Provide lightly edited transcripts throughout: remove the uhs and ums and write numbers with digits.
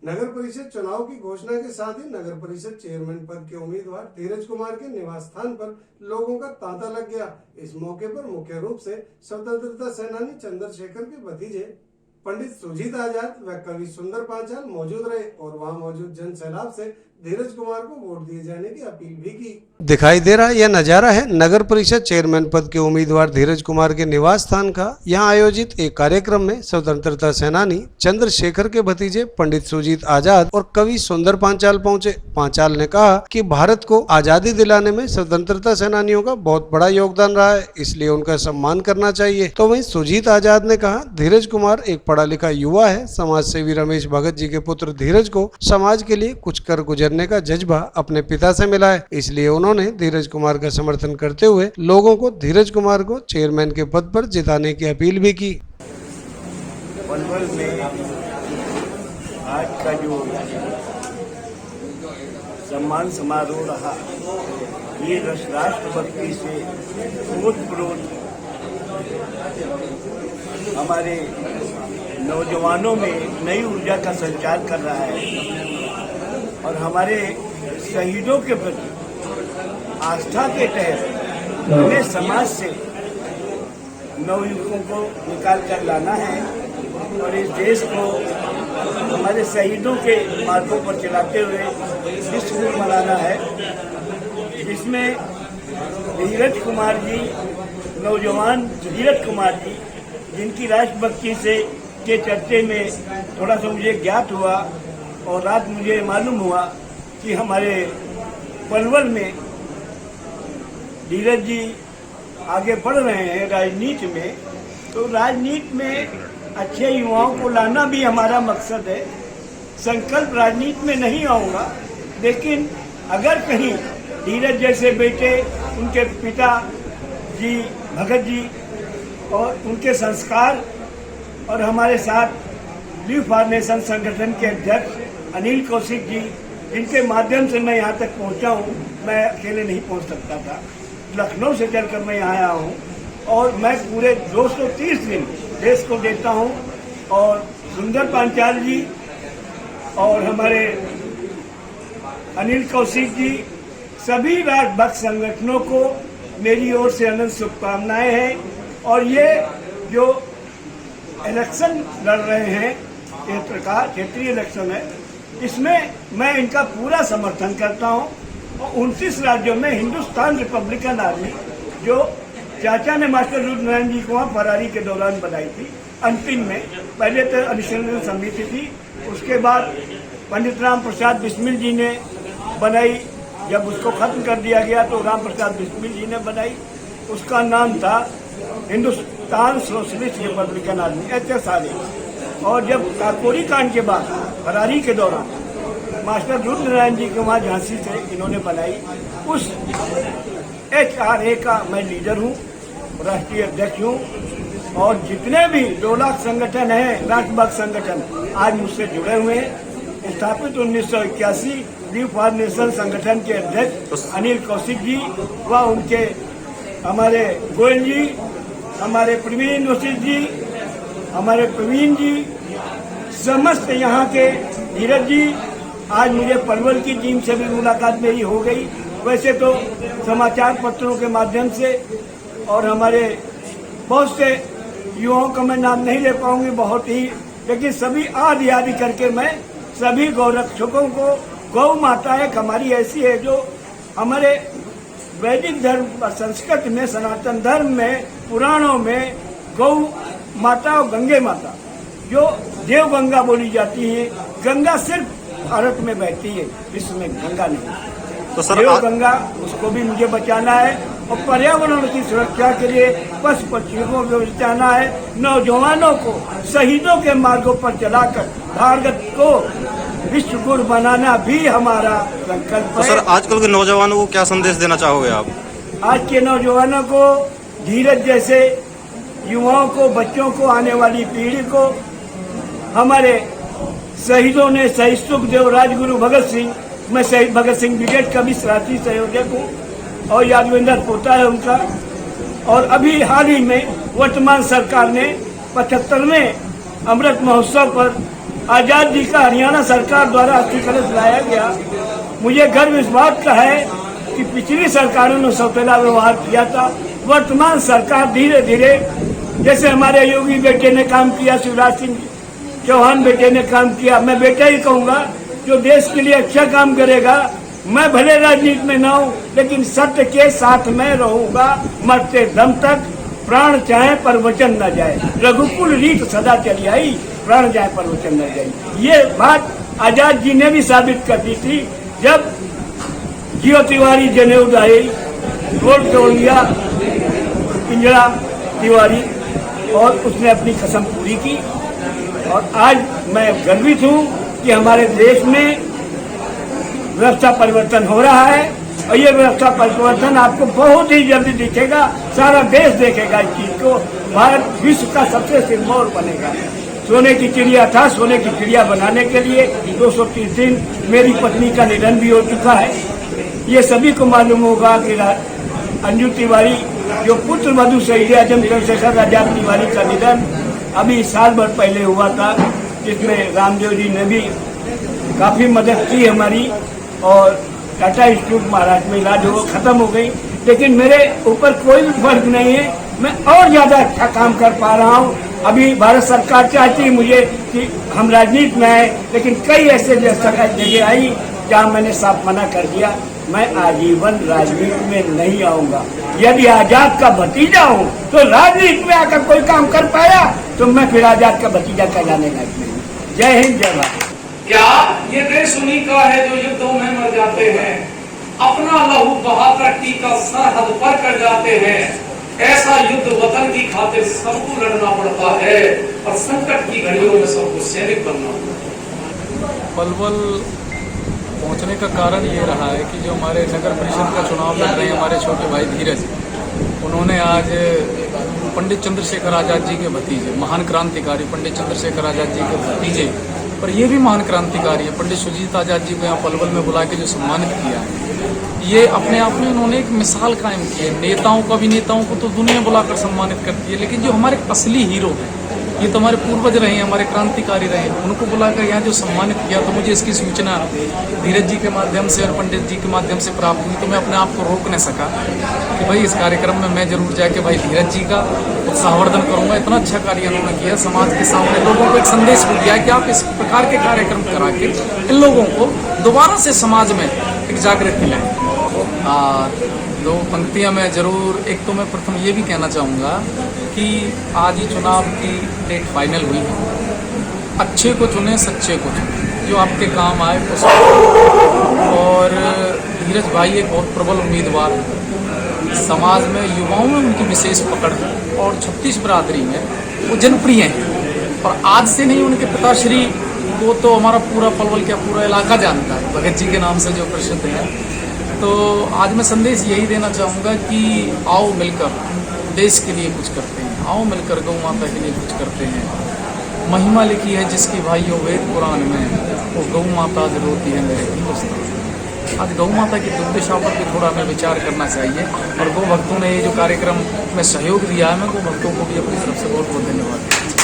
नगर परिषद चुनाव की घोषणा के साथ ही नगर परिषद चेयरमैन पद के उम्मीदवार धीरज कुमार के निवास स्थान पर लोगों का तांता लग गया। इस मौके पर मुख्य रूप से स्वतंत्रता सेनानी चंद्रशेखर के भतीजे पंडित सुजीत आजाद व कवि सुंदर पांचाल मौजूद रहे और वहां मौजूद जन सैलाब से धीरज कुमार को वोट दिए जाने की अपील भी की। दिखाई दे रहा यह नजारा है नगर परिषद चेयरमैन पद के उम्मीदवार धीरज कुमार के निवास स्थान का। यहां आयोजित एक कार्यक्रम में स्वतंत्रता सेनानी चंद्रशेखर के भतीजे पंडित सुजीत आजाद और कवि सुंदर पांचाल पहुंचे। पांचाल ने कहा कि भारत को आजादी दिलाने में स्वतंत्रता सेनानियों का बहुत बड़ा योगदान रहा है, इसलिए उनका सम्मान करना चाहिए। तो वहीं सुजीत आजाद ने कहा धीरज कुमार एक पढ़ा लिखा युवा है। समाज सेवी रमेश भगत जी के पुत्र धीरज को समाज के लिए कुछ कर गुजरने का जज्बा अपने पिता से मिला है, इसलिए उन्होंने धीरज कुमार का समर्थन करते हुए लोगों को धीरज कुमार को चेयरमैन के पद पर जिताने की अपील भी की। पलवल में आज का जो सम्मान समारोह रहा, ये राष्ट्रभक्ति से ओतप्रोत हमारे नौजवानों में नई ऊर्जा का संचार कर रहा है और हमारे शहीदों के प्रति आस्था के तहत हमें समाज से नवयुवकों को निकाल कर लाना है और इस देश को हमारे शहीदों के मार्गों पर चलाते हुए विश्व गुरु मनाना है, जिसमें धीरज कुमार जी, नौजवान धीरज कुमार जी, जिनकी राष्ट्रभक्ति से के चर्चे में थोड़ा सा मुझे ज्ञात हुआ और रात मुझे मालूम हुआ कि हमारे पलवल में धीरज जी आगे बढ़ रहे हैं राजनीति में। तो राजनीति में अच्छे युवाओं को लाना भी हमारा मकसद है। संकल्प राजनीति में नहीं आऊँगा, लेकिन अगर कहीं धीरज जैसे बेटे, उनके पिता जी भगत जी और उनके संस्कार और हमारे साथ लीव फॉर नेशन संगठन के अध्यक्ष अनिल कौशिक जी, जिनके माध्यम से मैं यहाँ तक पहुँचा हूँ, मैं अकेले नहीं पहुँच सकता था। लखनऊ से चलकर मैं यहाँ आया हूँ और मैं पूरे 230 दिन देश को देता हूँ। और सुंदर पांचाल जी और हमारे अनिल कौशिक जी, सभी राष्ट्रभक्त संगठनों को मेरी ओर से अनंत शुभकामनाएं हैं। और ये जो इलेक्शन लड़ रहे हैं, क्षेत्रीय इलेक्शन है, इसमें मैं इनका पूरा समर्थन करता हूं। और 29 राज्यों में हिंदुस्तान रिपब्लिकन आर्मी, जो चाचा ने मास्टर रुद्रनारायण जी को वहाँ फरारी के दौरान बनाई थी, अंतिम में पहले तो अनुशंसन समिति थी, उसके बाद पंडित राम प्रसाद बिस्मिल जी ने बनाई। जब उसको खत्म कर दिया गया तो राम प्रसाद बिस्मिल जी ने बनाई, उसका नाम था Hindustan socialist Republican army, HSRA। और जब काकोरी कांड के बाद फरारी के दौरान मास्टर रुद्रनारायण जी के वहाँ झांसी से इन्होंने बनाई, उस HRA का मैं लीडर हूँ, राष्ट्रीय अध्यक्ष हूँ। और जितने भी 2 लाख संगठन हैं, राष्ट्रभक्त संगठन, आज मुझसे जुड़े हुए हैं। स्थापित 1981 लीव फॉर नेशन संगठन के अध्यक्ष अनिल कौशिक जी व उनके हमारे गोयल जी, हमारे प्रवीण वशिष्ठ जी, हमारे प्रवीण जी, समस्त यहाँ के धीरज जी। आज मुझे पलवल की टीम से भी मुलाकात मेरी हो गई, वैसे तो समाचार पत्रों के माध्यम से, और हमारे बहुत से युवाओं का मैं नाम नहीं ले पाऊंगी बहुत ही, लेकिन सभी आदि आदि करके मैं सभी गौरक्षकों को, गौ माता एक हमारी ऐसी है जो हमारे वैदिक धर्म, संस्कृत में, सनातन धर्म में, पुराणों में गौ माता और गंगे माता, जो देव गंगा बोली जाती है। गंगा सिर्फ भारत में बहती है, विश्व में गंगा नहीं। तो सर देव गंगा, उसको भी मुझे बचाना है और पर्यावरण की सुरक्षा के लिए पशु पक्षियों को भी बचाना है। नौजवानों को शहीदों के मार्गों पर चलाकर भारत को विश्व गुरु बनाना भी हमारा संकल्प है। तो सर आजकल के नौजवानों को क्या संदेश देना चाहोगे आप? आज के नौजवानों को, धीरज जैसे युवाओं को, बच्चों को, आने वाली पीढ़ी को, हमारे शहीदों ने, शहीद सुखदेव, राजगुरु भगत सिंह, मैं शहीद भगत सिंह ब्रिगेड का भी सराहनीय संयोजक हूँ और यादवेंद्र पोता है उनका। और अभी हाल ही में वर्तमान सरकार ने 75वें अमृत महोत्सव पर आजाद जी का हरियाणा सरकार द्वारा अस्थि कलश लाया गया। मुझे गर्व इस बात का है कि पिछली सरकारों ने सौतेला व्यवहार किया था। वर्तमान सरकार धीरे धीरे, जैसे हमारे योगी बेटे ने काम किया, शिवराज सिंह चौहान बेटे ने काम किया, मैं बेटा ही कहूँगा, जो देश के लिए अच्छा काम करेगा। मैं भले राजनीति में ना हूँ, लेकिन सत्य के साथ में रहूंगा मरते दम तक। प्राण चाहे पर वचन न जाए, रघुकुल रीत सदा चली आई, प्राण जाए पर वचन न जाए। ये बात आजाद जी ने भी साबित कर दी थी जब जियो तिवारी जनेऊ आई, रोड तोड़ लिया पिंजरा तिवारी, और उसने अपनी कसम पूरी की। और आज मैं गर्वित हूँ कि हमारे देश में व्यवस्था परिवर्तन हो रहा है, और ये व्यवस्था परिवर्तन आपको बहुत ही जल्दी दिखेगा। सारा देश देखेगा इस चीज को। भारत विश्व का सबसे सिरमौर बनेगा। सोने की चिड़िया था, सोने की चिड़िया बनाने के लिए 230 दिन मेरी पत्नी का निधन भी हो चुका है। ये सभी को मालूम होगा कि अंजू तिवारी, जो पुत्र मधु शहीद आजम चंद्रशेखर आजाद तिवारी का निधन अभी साल भर पहले हुआ था, जिसमें रामदेव जी ने भी काफी मदद की हमारी, और टाटा इंस्टीट्यूट महाराष्ट्र में इलाज हो खत्म हो गई। लेकिन मेरे ऊपर कोई भी फर्क नहीं है, मैं और ज्यादा अच्छा काम कर पा रहा हूँ। अभी भारत सरकार चाहती है मुझे कि हम राजनीति में आए, लेकिन कई ऐसे जगह आई जहाँ मैंने साफ मना कर दिया, मैं आजीवन राजनीति में नहीं आऊंगा। यदि आजाद का भतीजा हूँ तो राजनीति में आकर कोई काम कर पाया तो मैं फिर आजाद का भतीजा कहलाने लायक नहीं। जय हिंद, जय भारत। क्या ये देश उन्हीं का है जो युद्धों में मर जाते हैं, अपना लहू बहाकर टीका सरहद पर कर जाते हैं। ऐसा युद्ध वतन की खातिर सबको लड़ना पड़ता है, और संकट की घड़ियों में सबको सैनिक बनना पड़ता है। पलवल पहुंचने का कारण ये रहा है कि जो हमारे नगर परिषद का चुनाव लड़ रहे हैं हमारे छोटे भाई धीरज, उन्होंने आज पंडित चंद्रशेखर आजाद जी के भतीजे, महान क्रांतिकारी पंडित चंद्रशेखर आजाद जी के भतीजे, पर ये भी महान क्रांतिकारी है, पंडित सुरजीत आजाद जी को यहाँ पलवल में बुला के जो सम्मानित किया है, ये अपने आप में उन्होंने एक मिसाल कायम की है। नेताओं का भी, नेताओं को तो दुनिया बुलाकर सम्मानित करती है, लेकिन जो हमारे असली हीरो हैं, ये तो हमारे पूर्वज रहे हैं, हमारे क्रांतिकारी रहे हैं, उनको बुलाकर यहाँ जो सम्मानित किया, तो मुझे इसकी सूचना धीरज जी के माध्यम से और पंडित जी के माध्यम से प्राप्त हुई। तो मैं अपने आप को रोक नहीं सका कि भाई इस कार्यक्रम में मैं जरूर जाके भाई धीरज जी का उत्साहवर्धन करूँगा। इतना अच्छा कार्य उन्होंने किया, समाज के सामने लोगों को एक संदेश भी दिया कि आप इस प्रकार के कार्यक्रम करा के इन लोगों को दोबारा से समाज में एक जागृति लाएं। दो पंक्तियां मैं जरूर, एक तो मैं प्रथम ये भी कहना चाहूँगा कि आज ही चुनाव की डेट फाइनल हुई है। अच्छे को चुने, सच्चे को चुने, जो आपके काम आए उसको। और धीरज भाई एक बहुत प्रबल उम्मीदवार है, समाज में युवाओं में उनकी विशेष पकड़ है, और 36 बिरादरी में वो जनप्रिय हैं। और आज से नहीं, उनके पिताश्री को तो हमारा पूरा पलवल का पूरा इलाका जानता है, भगत जी के नाम से जो प्रसिद्ध है। तो आज मैं संदेश यही देना चाहूँगा कि आओ मिलकर देश के लिए कुछ करते हैं, आओ मिलकर गौ माता के लिए कुछ करते हैं। महिमा लिखी है जिसकी भाइयों वेद पुराण में, वो गौ माता जो रोती है मेरे हिंदुस्तान। आज गौ माता की दुर्दशा पर भी थोड़ा हमें विचार करना चाहिए, और गौ भक्तों ने ये जो कार्यक्रम में सहयोग दिया है, मैं गौ भक्तों को भी अपनी तरफ से बहुत बहुत धन्यवाद देता हूँ।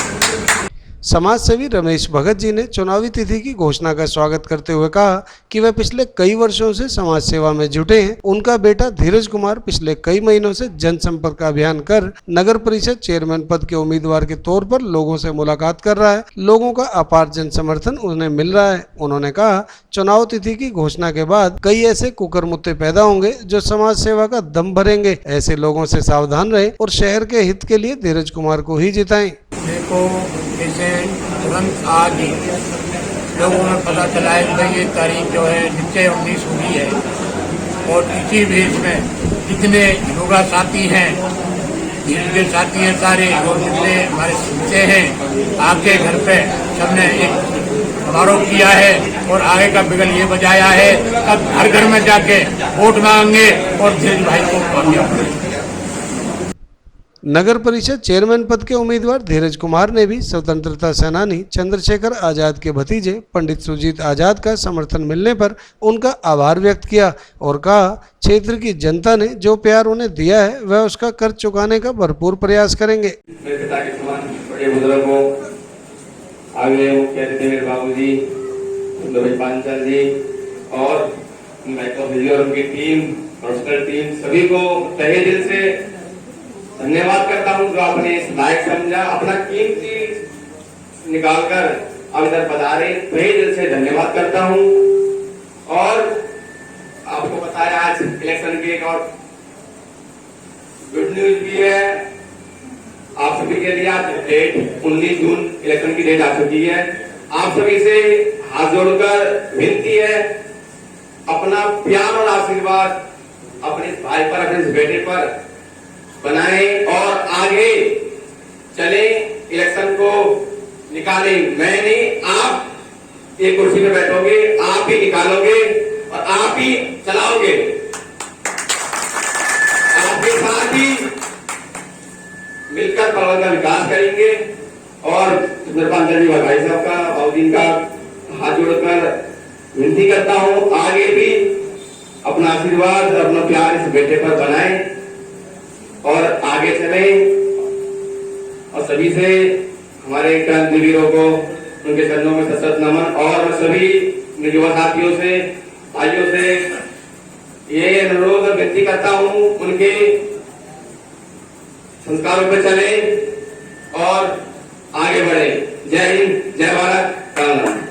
समाज सेवी रमेश भगत जी ने चुनावी तिथि की घोषणा का स्वागत करते हुए कहा कि वह पिछले कई वर्षों से समाज सेवा में जुटे हैं। उनका बेटा धीरज कुमार पिछले कई महीनों से जनसंपर्क अभियान कर नगर परिषद चेयरमैन पद के उम्मीदवार के तौर पर लोगों से मुलाकात कर रहा है। लोगों का अपार जन समर्थन उन्हें मिल रहा है। उन्होंने कहा, चुनाव तिथि की घोषणा के बाद कई ऐसे कुकरमुत्ते पैदा होंगे जो समाज सेवा का दम भरेंगे। ऐसे लोगों से सावधान रहे और शहर के हित के लिए धीरज कुमार को ही जिताएं। देखो, जैसे तुरंत आज लोगों में पता चला है कि ये तारीख जो है निश्चय 19 हुई है, और इसी भेष में जितने योगा साथी हैं, जिनके साथी हैं सारे, और जितने हमारे बच्चे हैं, आपके घर पे सबने एक समारोह किया है, और आगे का बिगल ये बजाया है, अब घर घर में जाके वोट मांगेंगे और धीरज भाई को कामयाब करेंगे। नगर परिषद चेयरमैन पद के उम्मीदवार धीरज कुमार ने भी स्वतंत्रता सेनानी चंद्रशेखर आजाद के भतीजे पंडित सुरजीत आजाद का समर्थन मिलने पर उनका आभार व्यक्त किया और कहा, क्षेत्र की जनता ने जो प्यार उन्हें दिया है वह उसका कर्ज चुकाने का भरपूर प्रयास करेंगे। मेरे पिता के समान बड़े बुजुर्गों, आगे मुख्य अतिथि मेरे बाबूजी सुंदर भाई पांचाल जी और माइकल जी और उनकी टीम, प्रोफेशनल टीम, सभी को तहे दिल से धन्यवाद करता हूं जो आपने इस लायक समझा, अपना कीमती निकालकर अब इधर पधारे, तहे दिल से धन्यवाद करता हूं। और आपको बताया आज इलेक्शन की एक और गुड न्यूज भी है आप सभी के लिए। आज डेट 19 जून इलेक्शन की डेट आ चुकी है। आप सभी से हाथ जोड़कर विनती है, अपना प्यार और आशीर्वाद अपने भाई पर, अपने बेटे पर बनाएं और आगे चले, इलेक्शन को निकालें। मैं नहीं, आप एक कुर्सी पे बैठोगे, आप ही निकालोगे और आप ही चलाओगे। आपके साथ ही मिलकर पलवल का विकास करेंगे। और पांचाल भाई साहब का, बाबूजी का हाथ जोड़कर विनती करता हूं, आगे भी अपना आशीर्वाद, अपना प्यार इस बेटे पर बनाएं और आगे चलें। और सभी से हमारे क्रांतिवीरों को उनके चरणों में सशक्त नमन। और सभी युवा साथियों से, भाइयों से ये अनुरोध और विनती करता हूं, उनके संस्कारों पर चले और आगे बढ़े। जय हिंद, जय भारत, राम राम।